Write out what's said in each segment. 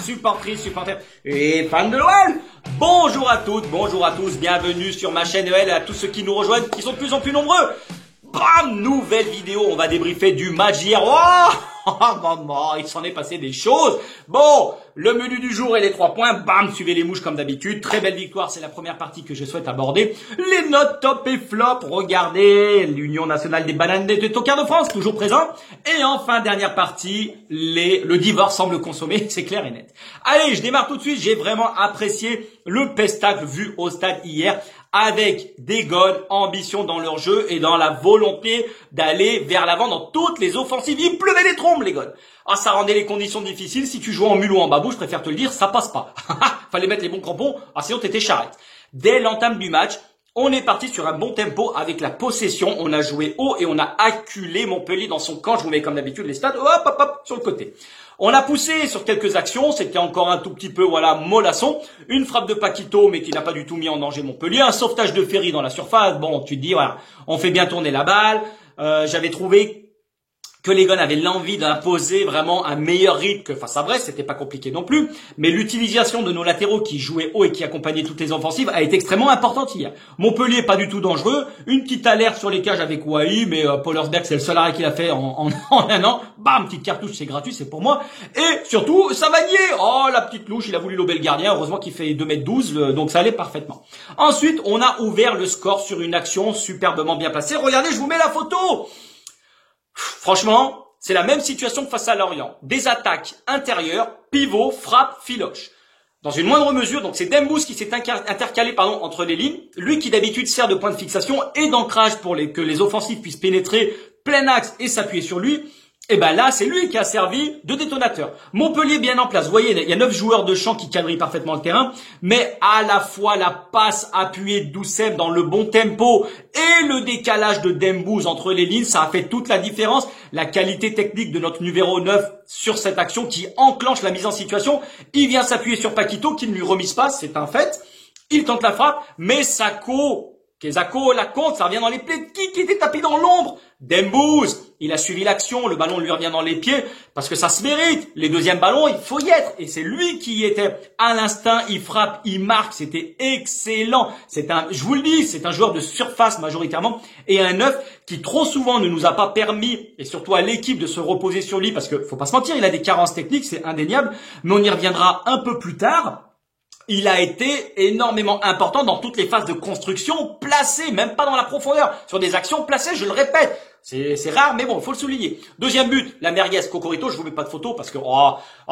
supportrices, supporters et fans de l'OL. Bonjour à toutes, bonjour à tous, bienvenue sur ma chaîne EL et à tous ceux qui nous rejoignent, qui sont de plus en plus nombreux. Bam, nouvelle vidéo, on va débriefer du match d'hier. Maman, il s'en est passé des choses. Bon, le menu du jour et les 3 points. Bam, suivez les mouches comme d'habitude. Très belle victoire, c'est la première partie que je souhaite aborder. Les notes top et flop. Regardez, l'Union nationale des bananes des tocards de France, toujours présent. Et enfin, dernière partie, le divorce semble consommé, c'est clair et net. Allez, je démarre tout de suite. J'ai vraiment apprécié le pestacle vu au stade hier, avec des gones, ambition dans leur jeu et dans la volonté d'aller vers l'avant dans toutes les offensives. Il pleuvait des trombes, les gones. Ah, ça rendait les conditions difficiles. Si tu jouais en mule ou en babou, je préfère te le dire, ça passe pas. Fallait mettre les bons crampons, sinon t'étais charrette. Dès l'entame du match, on est parti sur un bon tempo avec la possession. On a joué haut et on a acculé Montpellier dans son camp. Je vous mets comme d'habitude les stats, hop, sur le côté. On a poussé sur quelques actions, c'était encore un tout petit peu, mollasson. Une frappe de Paquito, mais qui n'a pas du tout mis en danger Montpellier. Un sauvetage de Ferry dans la surface. Bon, tu te dis, voilà, on fait bien tourner la balle. J'avais trouvé que les gars avaient l'envie d'imposer vraiment un meilleur rythme que face à Brest, c'était pas compliqué non plus, mais l'utilisation de nos latéraux qui jouaient haut et qui accompagnaient toutes les offensives a été extrêmement importante hier. Montpellier pas du tout dangereux, une petite alerte sur les cages avec Wai, mais Pollersberg c'est le seul arrêt qu'il a fait en un an, bam, petite cartouche, c'est gratuit, c'est pour moi, et surtout Savanier, oh la petite louche, il a voulu lober le gardien, heureusement qu'il fait 2,12 m, donc ça allait parfaitement. Ensuite, on a ouvert le score sur une action superbement bien placée, regardez, je vous mets la photo. Franchement, c'est la même situation que face à Lorient. Des attaques intérieures, pivot, frappe, filoche. Dans une moindre mesure, donc c'est Dembous qui s'est intercalé entre les lignes. Lui qui d'habitude sert de point de fixation et d'ancrage pour que les offensifs puissent pénétrer plein axe et s'appuyer sur lui. Et ben là, c'est lui qui a servi de détonateur. Montpellier bien en place. Vous voyez, il y a 9 joueurs de champ qui quadrillent parfaitement le terrain, mais à la fois la passe appuyée de Doucem dans le bon tempo et le décalage de Dembous entre les lignes, ça a fait toute la différence. La qualité technique de notre numéro 9 sur cette action qui enclenche la mise en situation. Il vient s'appuyer sur Paquito qui ne lui remise pas, c'est un fait. Il tente la frappe, mais Kezako la compte, ça revient dans les pieds. Qui était tapé dans l'ombre? Dembous, il a suivi l'action, le ballon lui revient dans les pieds, parce que ça se mérite. Les deuxièmes ballons, il faut y être. Et c'est lui qui y était. À l'instinct, il frappe, il marque, c'était excellent. Je vous le dis, c'est un joueur de surface majoritairement, et un 9 qui trop souvent ne nous a pas permis, et surtout à l'équipe, de se reposer sur lui, parce que faut pas se mentir, il a des carences techniques, c'est indéniable, mais on y reviendra un peu plus tard. Il a été énormément important dans toutes les phases de construction placées, même pas dans la profondeur, sur des actions placées, je le répète. C'est rare, mais bon, faut le souligner. Deuxième but, la merguez Cocorico, je vous mets pas de photo parce que,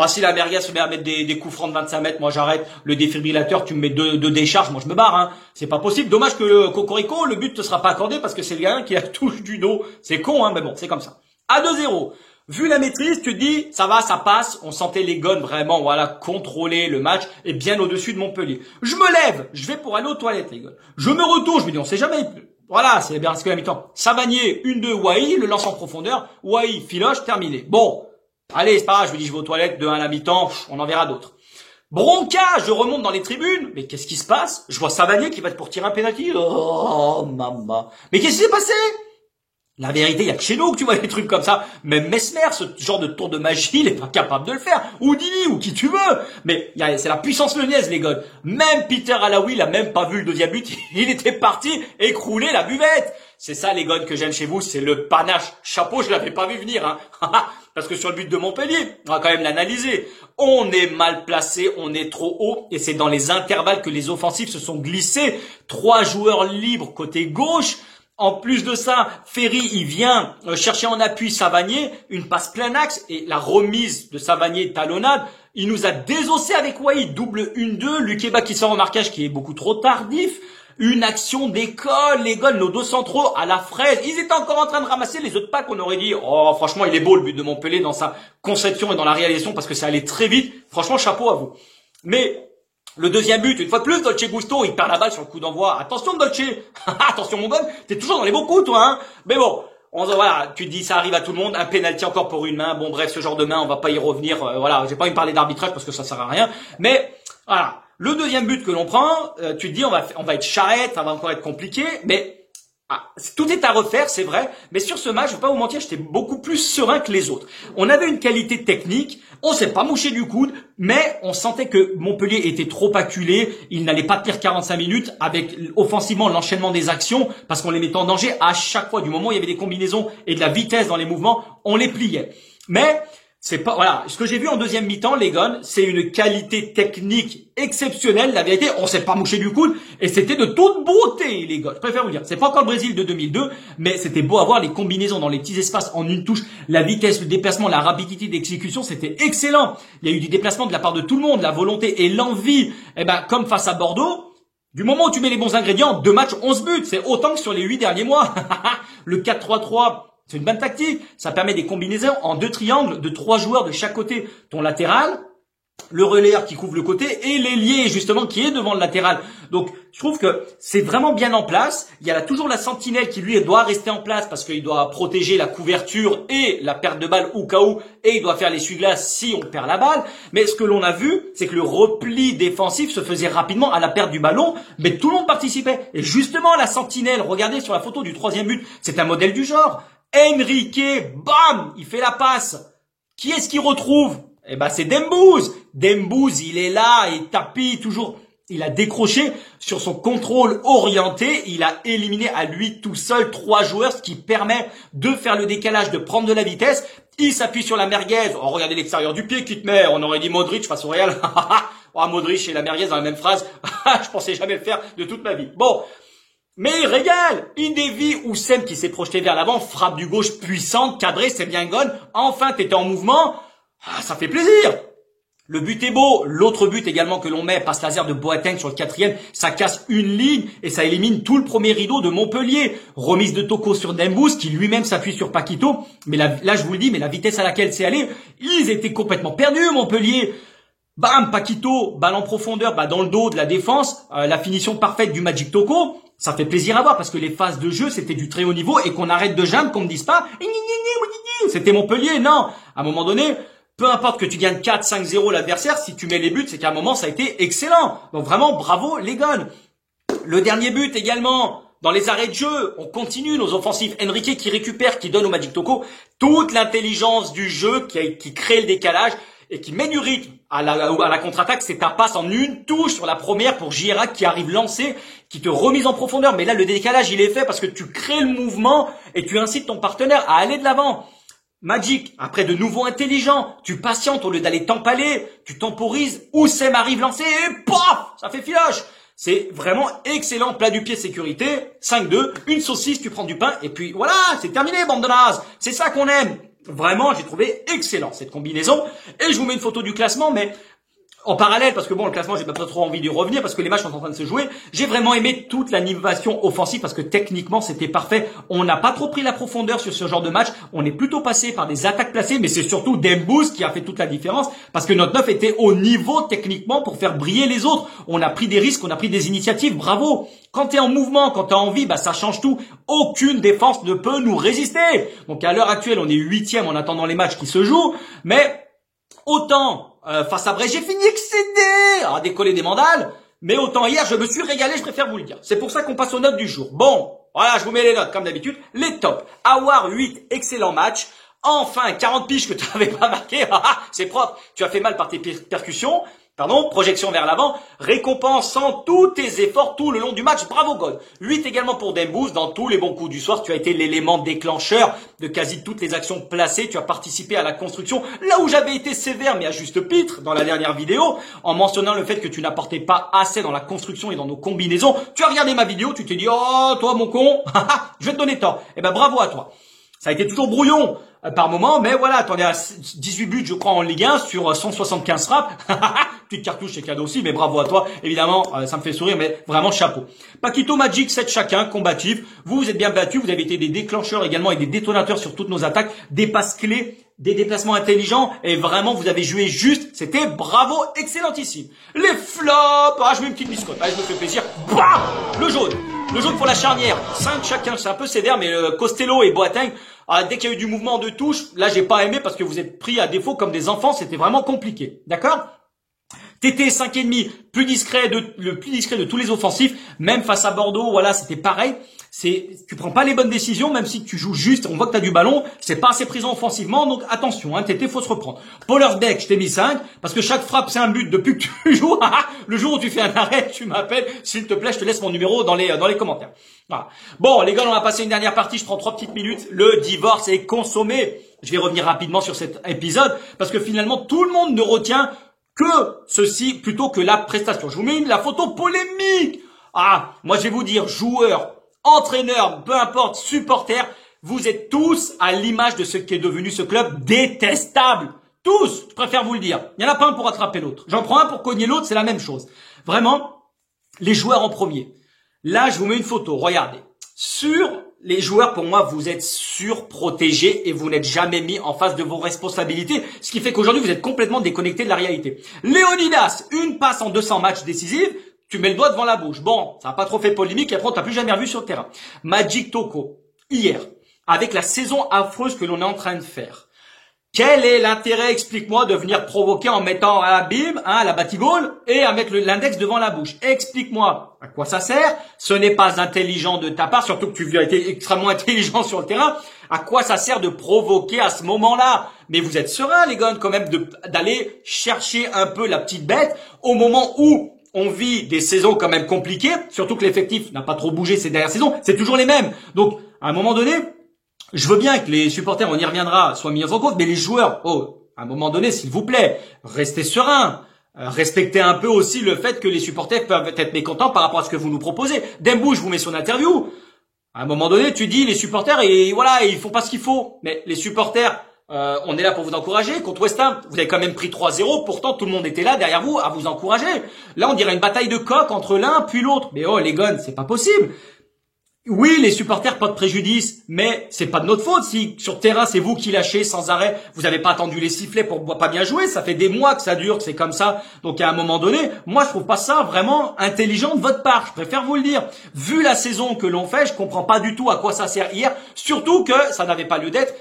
si la merguez se met à mettre des coups francs de 25 mètres, moi j'arrête. Le défibrillateur, tu me mets deux décharges, moi je me barre, hein. C'est pas possible. Dommage que le Cocorico, le but ne sera pas accordé parce que c'est le gars qui la touche du dos. C'est con, hein, mais bon, c'est comme ça. À 2-0. Vu la maîtrise, tu te dis, ça va, ça passe. On sentait les gones vraiment, contrôler le match et bien au-dessus de Montpellier. Je me lève, je vais pour aller aux toilettes, les gones. Je me retourne, je me dis, on sait jamais. Voilà, c'est bien ce que la mi-temps. Savanier, 1-2, Wai, le lance en profondeur. Wai, filoche, terminé. Bon. Allez, c'est pas grave, je me dis, je vais aux toilettes, 2-1 à la mi-temps, on en verra d'autres. Bronca, je remonte dans les tribunes. Mais qu'est-ce qui se passe? Je vois Savanier qui va pour tirer un penalty. Oh, maman. Mais qu'est-ce qui s'est passé? La vérité, il y a que chez nous que tu vois des trucs comme ça. Même Mesmer, ce genre de tour de magie, il est pas capable de le faire. Ou Dini, ou qui tu veux. Mais c'est la puissance lyonnaise, les gars. Même Peter Alaoui, il a même pas vu le deuxième but. Il était parti écrouler la buvette. C'est ça, les gars, que j'aime chez vous. C'est le panache. Chapeau, je l'avais pas vu venir, hein. Parce que sur le but de Montpellier, on va quand même l'analyser. On est mal placé, on est trop haut. Et c'est dans les intervalles que les offensifs se sont glissés. 3 joueurs libres côté gauche. En plus de ça, Ferry, il vient chercher en appui Savanier, une passe plein axe et la remise de Savanier talonnade. Il nous a désossé avec Wai, double 1-2, Lukeba qui sort en marquage qui est beaucoup trop tardif. Une action d'école, les gars, nos 2 centraux à la fraise. Ils étaient encore en train de ramasser les autres packs. On aurait dit, oh, franchement, il est beau le but de Montpellier dans sa conception et dans la réalisation parce que ça allait très vite. Franchement, chapeau à vous. Mais le deuxième but, une fois de plus, Dolce Gusto, il perd la balle sur le coup d'envoi. Attention, Dolce. Attention, mon gars. T'es toujours dans les beaux coups, toi, hein. Mais bon. Tu te dis, ça arrive à tout le monde. Un penalty encore pour une main. Bon, bref, ce genre de main, on va pas y revenir. J'ai pas envie de parler d'arbitrage parce que ça sert à rien. Mais, voilà. Le deuxième but que l'on prend, tu te dis, on va être charrette, ça va encore être compliqué. Mais, Tout est à refaire, c'est vrai, mais sur ce match, je vais pas vous mentir, j'étais beaucoup plus serein que les autres. On avait une qualité technique, on s'est pas mouché du coude, mais on sentait que Montpellier était trop acculé, il n'allait pas tenir 45 minutes avec offensivement l'enchaînement des actions, parce qu'on les mettait en danger à chaque fois. Du moment où il y avait des combinaisons et de la vitesse dans les mouvements, on les pliait. Mais c'est pas, voilà, ce que j'ai vu en deuxième mi-temps, les Gones, c'est une qualité technique exceptionnelle. La vérité, on s'est pas mouché du coude et c'était de toute beauté, les Gones. Je préfère vous dire, c'est pas encore le Brésil de 2002, mais c'était beau à voir les combinaisons dans les petits espaces en une touche, la vitesse, le déplacement, la rapidité d'exécution, c'était excellent. Il y a eu du déplacement de la part de tout le monde, la volonté et l'envie. Comme face à Bordeaux, du moment où tu mets les bons ingrédients, 2 matchs, 11 buts, c'est autant que sur les 8 derniers mois. Le 4-3-3. C'est une bonne tactique. Ça permet des combinaisons en 2 triangles de 3 joueurs de chaque côté. Ton latéral, le relayeur qui couvre le côté et l'ailier justement qui est devant le latéral. Donc je trouve que c'est vraiment bien en place. Il y a toujours la sentinelle qui lui doit rester en place parce qu'il doit protéger la couverture et la perte de balle au cas où, et il doit faire l'essuie-glace si on perd la balle. Mais ce que l'on a vu, c'est que le repli défensif se faisait rapidement à la perte du ballon, mais tout le monde participait. Et justement la sentinelle, regardez sur la photo du 3e but, c'est un modèle du genre. Enrique, bam, il fait la passe. Qui est-ce qu'il retrouve? C'est Dembouz. Dembouz, il est là, il tapit toujours. Il a décroché sur son contrôle orienté. Il a éliminé à lui tout seul 3 joueurs, ce qui permet de faire le décalage, de prendre de la vitesse. Il s'appuie sur la merguez. Oh, regardez l'extérieur du pied qui te met. On aurait dit Modric face au Real. Oh, Modric et la merguez dans la même phrase. Je pensais jamais le faire de toute ma vie. Bon. Mais il régale. Indevi Oussem qui s'est projeté vers l'avant, frappe du gauche puissante, cadrée, c'est bien Gone. Enfin, t'étais en mouvement. Ça fait plaisir. Le but est beau. L'autre but également que l'on met, passe laser de Boateng sur le 4e, ça casse une ligne et ça élimine tout le premier rideau de Montpellier. Remise de Toko sur Dembouz qui lui-même s'appuie sur Paquito. Mais là, je vous le dis, mais la vitesse à laquelle c'est allé, ils étaient complètement perdus, Montpellier. Bam, Paquito, balle en profondeur, dans le dos de la défense, la finition parfaite du Magic Toko. Ça fait plaisir à voir parce que les phases de jeu, c'était du très haut niveau et qu'on arrête de geindre, qu'on me dise pas, c'était Montpellier, non. À un moment donné, peu importe que tu gagnes 4-5-0 l'adversaire, si tu mets les buts, c'est qu'à un moment, ça a été excellent. Donc vraiment, bravo les Gones. Le dernier but également, dans les arrêts de jeu, on continue nos offensifs. Enrique qui récupère, qui donne au Magic Toko toute l'intelligence du jeu qui crée le décalage et qui met du rythme à la contre-attaque. C'est ta passe en une touche sur la première pour Girac qui arrive lancé, qui te remise en profondeur. Mais là, le décalage, il est fait parce que tu crées le mouvement et tu incites ton partenaire à aller de l'avant. Magic, après de nouveau intelligent, tu patientes au lieu d'aller t'empaler, tu temporises, Oussem arrive lancé et paf, ça fait filoche. C'est vraiment excellent, plat du pied sécurité, 5-2, une saucisse, tu prends du pain et puis voilà, c'est terminé bande de nazes. C'est ça qu'on aime. Vraiment, j'ai trouvé excellent cette combinaison et je vous mets une photo du classement, mais en parallèle, parce que bon, le classement, j'ai pas trop envie d'y revenir parce que les matchs sont en train de se jouer. J'ai vraiment aimé toute l'animation offensive parce que techniquement, c'était parfait. On n'a pas trop pris la profondeur sur ce genre de match. On est plutôt passé par des attaques placées, mais c'est surtout Dembouz qui a fait toute la différence parce que notre 9 était au niveau techniquement pour faire briller les autres. On a pris des risques, on a pris des initiatives. Bravo! Quand t'es en mouvement, quand t'as envie, ça change tout. Aucune défense ne peut nous résister. Donc à l'heure actuelle, on est 8e en attendant les matchs qui se jouent, mais autant face à Brest, j'ai fini excédé à décoller des mandales, mais autant hier, je me suis régalé, je préfère vous le dire. C'est pour ça qu'on passe aux notes du jour. Bon, voilà, je vous mets les notes comme d'habitude. Les tops. Awar 8, excellent match. Enfin, 40 piges que tu n'avais pas marqué. C'est propre. Tu as fait mal par tes percussions. Projection vers l'avant, récompensant tous tes efforts tout le long du match. Bravo God. 8 également pour Dembouz. Dans tous les bons coups du soir, tu as été l'élément déclencheur de quasi toutes les actions placées. Tu as participé à la construction. Là où j'avais été sévère, mais à juste titre, dans la dernière vidéo, en mentionnant le fait que tu n'apportais pas assez dans la construction et dans nos combinaisons. Tu as regardé ma vidéo, tu t'es dit, oh, toi mon con, je vais te donner tort. Bravo à toi. Ça a été toujours brouillon par moment, mais voilà, t'en es à 18 buts, je crois, en Ligue 1 sur 175 frappes. Petite cartouche, c'est cadeau aussi, mais bravo à toi. Évidemment, ça me fait sourire, mais vraiment chapeau. Paquito, Magic, 7 chacun, combatif. Vous êtes bien battus, vous avez été des déclencheurs également et des détonateurs sur toutes nos attaques, des passes clés, des déplacements intelligents, et vraiment, vous avez joué juste. C'était bravo, excellentissime. Les flops, je mets une petite biscotte, allez, je me fais plaisir. Bam, le jaune. Le jaune pour la charnière, 5 chacun, c'est un peu sévère, mais Costello et Boateng, dès qu'il y a eu du mouvement de touche, là j'ai pas aimé parce que vous êtes pris à défaut comme des enfants, c'était vraiment compliqué, d'accord? TT 5,5, le plus discret de tous les offensifs, même face à Bordeaux, voilà, c'était pareil. Tu prends pas les bonnes décisions, même si tu joues juste, on voit que tu as du ballon, c'est pas assez présent offensivement, donc attention, hein, Tété, faut se reprendre. Pollersbeck, je t'ai mis 5, parce que chaque frappe, c'est un but depuis que tu joues. Le jour où tu fais un arrêt, tu m'appelles, s'il te plaît, je te laisse mon numéro dans les commentaires. Voilà. Bon, les gars, on va passer une dernière partie, je prends 3 petites minutes. Le divorce est consommé. Je vais revenir rapidement sur cet épisode, parce que finalement, tout le monde ne retient que ceci plutôt que la prestation. Je vous mets la photo polémique. Moi, je vais vous dire, joueurs, entraîneurs, peu importe, supporters, vous êtes tous à l'image de ce qui est devenu ce club détestable. Tous, je préfère vous le dire. Il n'y en a pas un pour attraper l'autre. J'en prends un pour cogner l'autre, c'est la même chose. Vraiment, les joueurs en premier. Là, je vous mets une photo, regardez. Sur les joueurs, pour moi, vous êtes surprotégés et vous n'êtes jamais mis en face de vos responsabilités. Ce qui fait qu'aujourd'hui, vous êtes complètement déconnectés de la réalité. Léonidas, une passe en 200 matchs décisifs, tu mets le doigt devant la bouche. Bon, ça n'a pas trop fait polémique et après, on t'a plus jamais revu sur le terrain. Magic Toko, hier, avec la saison affreuse que l'on est en train de faire. Quel est l'intérêt, explique-moi, de venir provoquer en mettant à la bim, à la batigole, et à mettre l'index devant la bouche? Explique-moi à quoi ça sert. Ce n'est pas intelligent de ta part, surtout que tu as été extrêmement intelligent sur le terrain. À quoi ça sert de provoquer à ce moment-là? Mais vous êtes sereins, les gars, quand même, d'aller chercher un peu la petite bête au moment où on vit des saisons quand même compliquées, surtout que l'effectif n'a pas trop bougé ces dernières saisons. C'est toujours les mêmes. Donc, à un moment donné, je veux bien que les supporters, on y reviendra, soient mis en compte, mais les joueurs, à un moment donné, s'il vous plaît, restez sereins. Respectez un peu aussi le fait que les supporters peuvent être mécontents par rapport à ce que vous nous proposez. Dembou, je vous mets son interview. À un moment donné, tu dis les supporters, et voilà, ils font pas ce qu'il faut. Mais les supporters, on est là pour vous encourager. Contre West Ham, vous avez quand même pris 3-0. Pourtant, tout le monde était là derrière vous à vous encourager. Là, on dirait une bataille de coqs entre l'un puis l'autre. Mais les gars, c'est pas possible. Oui, les supporters, pas de préjudice, mais c'est pas de notre faute si sur terrain c'est vous qui lâchez sans arrêt. Vous avez pas attendu les sifflets pour pas bien jouer. Ça fait des mois que ça dure, que c'est comme ça. Donc à un moment donné, moi je trouve pas ça vraiment intelligent de votre part. Je préfère vous le dire. Vu la saison que l'on fait, je comprends pas du tout à quoi ça sert hier. Surtout que ça n'avait pas lieu d'être.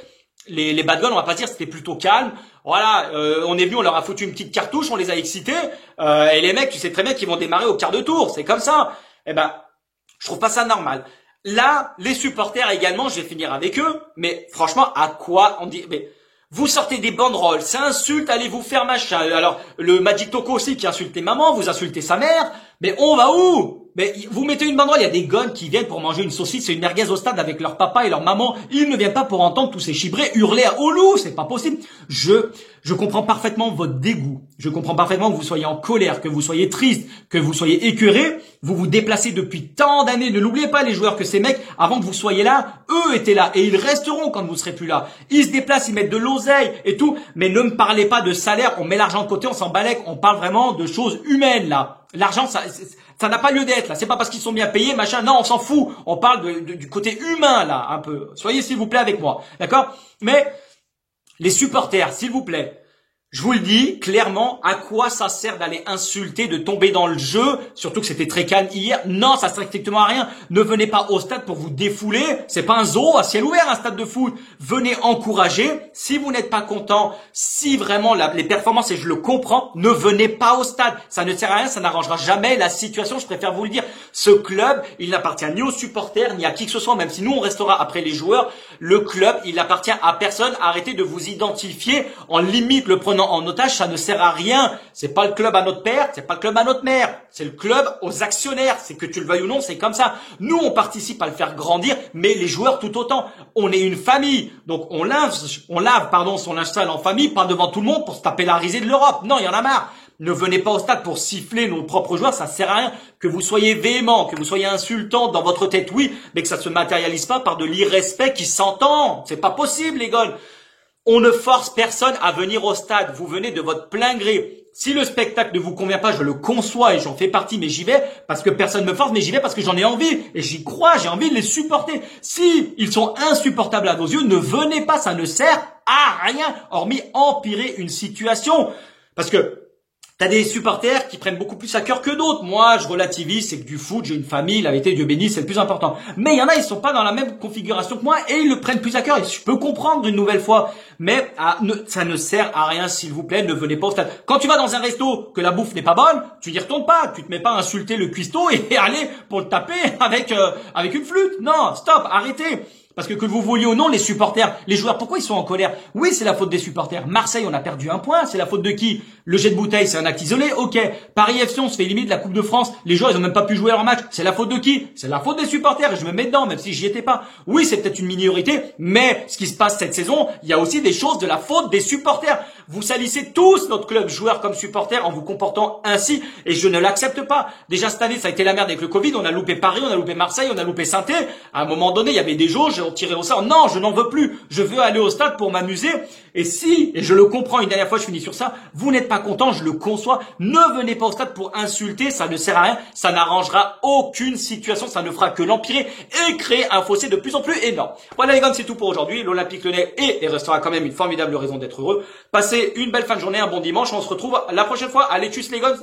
Les bad guns, on va pas dire, c'était plutôt calme. Voilà, on est venu, on leur a foutu une petite cartouche, on les a excités. Et les mecs, tu sais très bien qu'ils vont démarrer au quart de tour. C'est comme ça. Je trouve pas ça normal. Là, les supporters également, je vais finir avec eux, mais franchement, à quoi on dit, mais vous sortez des banderoles, ça insulte, allez vous faire machin. Alors, le Magic Toko aussi qui insulte les mamans, vous insultez sa mère, mais on va où? Mais vous mettez une banderole, il y a des gones qui viennent pour manger une saucisse et une merguez au stade avec leur papa et leur maman. Ils ne viennent pas pour entendre tous ces chibrés hurler à Oulu, c'est pas possible. Je comprends parfaitement votre dégoût. Je comprends parfaitement que vous soyez en colère, que vous soyez triste, que vous soyez écœuré. Vous vous déplacez depuis tant d'années. Ne l'oubliez pas, les joueurs, que ces mecs, avant que vous soyez là, eux étaient là et ils resteront quand vous serez plus là. Ils se déplacent, ils mettent de l'oseille et tout. Mais ne me parlez pas de salaire. On met l'argent de côté, on s'en balèque. On parle vraiment de choses humaines, là. L'argent, ça n'a pas lieu d'être, là. C'est pas parce qu'ils sont bien payés, machin. Non, on s'en fout. On parle du côté humain, là, un peu. Soyez, s'il vous plaît, avec moi. D'accord? Mais, les supporters, s'il vous plaît. Je vous le dis clairement, à quoi ça sert d'aller insulter, de tomber dans le jeu, surtout que c'était très calme hier. Non, ça sert strictement à rien. Ne venez pas au stade pour vous défouler. C'est pas un zoo à ciel ouvert, un stade de foot. Venez encourager. Si vous n'êtes pas content, si vraiment les performances, et je le comprends, ne venez pas au stade. Ça ne sert à rien, ça n'arrangera jamais la situation. Je préfère vous le dire. Ce club, il n'appartient ni aux supporters, ni à qui que ce soit, même si nous, on restera après les joueurs. Le club, il n'appartient à personne. Arrêtez de vous identifier en limite le prenant en otage, ça ne sert à rien. C'est pas le club à notre père, c'est pas le club à notre mère. C'est le club aux actionnaires. C'est que tu le veuilles ou non, c'est comme ça. Nous, on participe à le faire grandir, mais les joueurs tout autant. On est une famille. Donc, on lave, son linge sale en famille, pas devant tout le monde pour se taper la risée de l'Europe. Non, il y en a marre. Ne venez pas au stade pour siffler nos propres joueurs, ça sert à rien. Que vous soyez véhément, que vous soyez insultant dans votre tête, oui, mais que ça se matérialise pas par de l'irrespect qui s'entend. C'est pas possible, les gars. On ne force personne à venir au stade. Vous venez de votre plein gré. Si le spectacle ne vous convient pas, je le conçois et j'en fais partie, mais j'y vais parce que personne me force, mais j'y vais parce que j'en ai envie. Et j'y crois, j'ai envie de les supporter. Si ils sont insupportables à vos yeux, ne venez pas, ça ne sert à rien, hormis empirer une situation. Parce que T'as des supporters qui prennent beaucoup plus à cœur que d'autres. Moi, je relativise, c'est que du foot, j'ai une famille, la vérité, Dieu béni, c'est le plus important. Mais il y en a, ils sont pas dans la même configuration que moi et ils le prennent plus à cœur. Et je peux comprendre une nouvelle fois. Mais ça ne sert à rien, s'il vous plaît, ne venez pas au stade. Quand tu vas dans un resto, que la bouffe n'est pas bonne, tu n'y retournes pas. Tu te mets pas à insulter le cuistot et aller pour le taper avec une flûte. Non, stop, arrêtez. Parce que vous vouliez ou non, les supporters, les joueurs, pourquoi ils sont en colère? Oui, c'est la faute des supporters. Marseille, on a perdu un point. C'est la faute de qui? Le jet de bouteille, c'est un acte isolé. Ok. Paris FC, on se fait éliminer de la Coupe de France. Les joueurs, ils ont même pas pu jouer leur match. C'est la faute de qui? C'est la faute des supporters. Et je me mets dedans, même si j'y étais pas. Oui, c'est peut-être une minorité, mais ce qui se passe cette saison, il y a aussi des choses de la faute des supporters. Vous salissez tous notre club, joueurs comme supporters, en vous comportant ainsi. Et je ne l'accepte pas. Déjà, cette année, ça a été la merde avec le Covid. On a loupé Paris, on a loupé Marseille, on a loupé Saint-Étienne. À un moment donné, il y avait des jauges, on tirait au sort. Non, je n'en veux plus. Je veux aller au stade pour m'amuser. Et je le comprends, une dernière fois, je finis sur ça, vous n'êtes pas content, je le conçois. Ne venez pas au stade pour insulter, ça ne sert à rien. Ça n'arrangera aucune situation, ça ne fera que l'empirer et créer un fossé de plus en plus énorme. Voilà les gars, c'est tout pour aujourd'hui. L'Olympique Lyonnais et restera quand même une formidable raison d'être heureux. Passez une belle fin de journée, un bon dimanche. On se retrouve la prochaine fois. Allez, tchuss les gars.